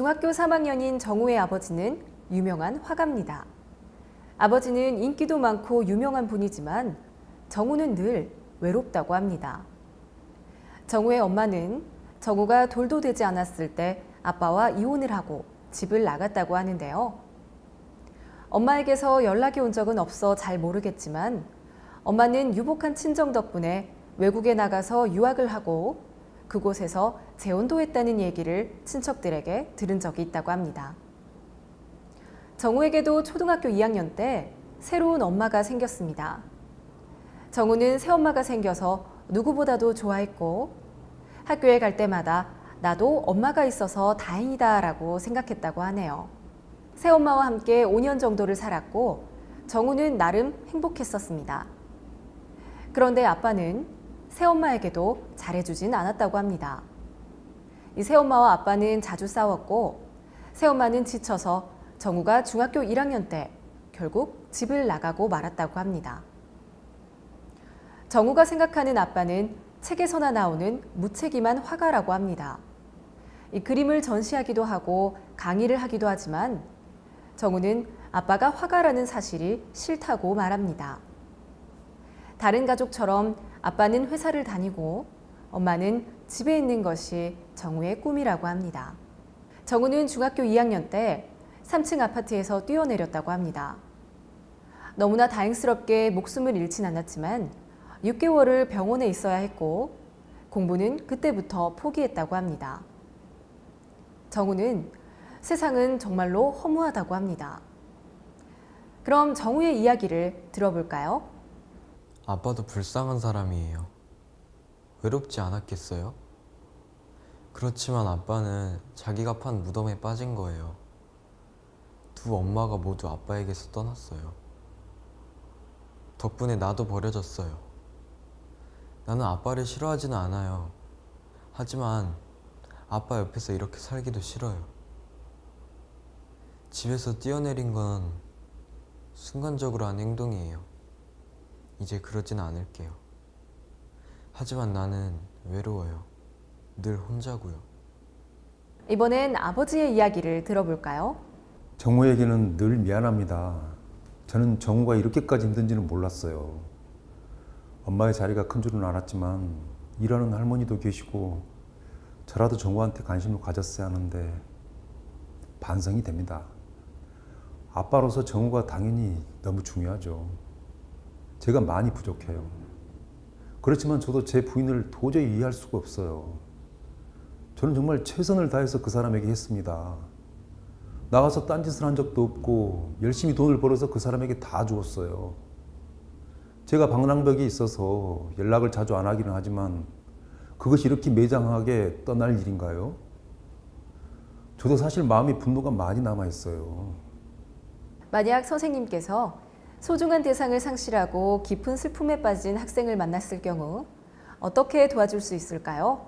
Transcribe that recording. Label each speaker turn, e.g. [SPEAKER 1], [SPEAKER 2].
[SPEAKER 1] 중학교 3학년인 정우의 아버지는 유명한 화가입니다. 아버지는 인기도 많고 유명한 분이지만 정우는 늘 외롭다고 합니다. 정우의 엄마는 정우가 돌도 되지 않았을 때 아빠와 이혼을 하고 집을 나갔다고 하는데요. 엄마에게서 연락이 온 적은 없어 잘 모르겠지만 엄마는 유복한 친정 덕분에 외국에 나가서 유학을 하고 그곳에서 재혼도 했다는 얘기를 친척들에게 들은 적이 있다고 합니다. 정우에게도 초등학교 2학년 때 새로운 엄마가 생겼습니다. 정우는 새엄마가 생겨서 누구보다도 좋아했고 학교에 갈 때마다 나도 엄마가 있어서 다행이다 라고 생각했다고 하네요. 새엄마와 함께 5년 정도를 살았고 정우는 나름 행복했었습니다. 그런데 아빠는 새엄마에게도 잘해주진 않았다고 합니다. 이 새엄마와 아빠는 자주 싸웠고 새엄마는 지쳐서 정우가 중학교 1학년 때 결국 집을 나가고 말았다고 합니다. 정우가 생각하는 아빠는 책에서나 나오는 무책임한 화가라고 합니다. 이 그림을 전시하기도 하고 강의를 하기도 하지만 정우는 아빠가 화가라는 사실이 싫다고 말합니다. 다른 가족처럼 아빠는 회사를 다니고 엄마는 집에 있는 것이 정우의 꿈이라고 합니다. 정우는 중학교 2학년 때 3층 아파트에서 뛰어내렸다고 합니다. 너무나 다행스럽게 목숨을 잃진 않았지만 6개월을 병원에 있어야 했고 공부는 그때부터 포기했다고 합니다. 정우는 세상은 정말로 허무하다고 합니다. 그럼 정우의 이야기를 들어볼까요?
[SPEAKER 2] 아빠도 불쌍한 사람이에요. 외롭지 않았겠어요? 그렇지만 아빠는 자기가 판 무덤에 빠진 거예요. 두 엄마가 모두 아빠에게서 떠났어요. 덕분에 나도 버려졌어요. 나는 아빠를 싫어하지는 않아요. 하지만 아빠 옆에서 이렇게 살기도 싫어요. 집에서 뛰어내린 건 순간적으로 한 행동이에요. 이제 그러진 않을게요. 하지만 나는 외로워요. 늘 혼자고요.
[SPEAKER 1] 이번엔 아버지의 이야기를 들어볼까요?
[SPEAKER 3] 정우에게는 늘 미안합니다. 저는 정우가 이렇게까지 힘든지는 몰랐어요. 엄마의 자리가 큰 줄은 알았지만 일하는 할머니도 계시고 저라도 정우한테 관심을 가졌어야 하는데 반성이 됩니다. 아빠로서 정우가 당연히 너무 중요하죠. 제가 많이 부족해요. 그렇지만 저도 제 부인을 도저히 이해할 수가 없어요. 저는 정말 최선을 다해서 그 사람에게 했습니다. 나가서 딴짓을 한 적도 없고 열심히 돈을 벌어서 그 사람에게 다 주었어요. 제가 방랑벽이 있어서 연락을 자주 안 하기는 하지만 그것이 이렇게 매장하게 떠날 일인가요? 저도 사실 마음이 분노가 많이 남아있어요.
[SPEAKER 1] 만약 선생님께서 소중한 대상을 상실하고 깊은 슬픔에 빠진 학생을 만났을 경우 어떻게 도와줄 수 있을까요?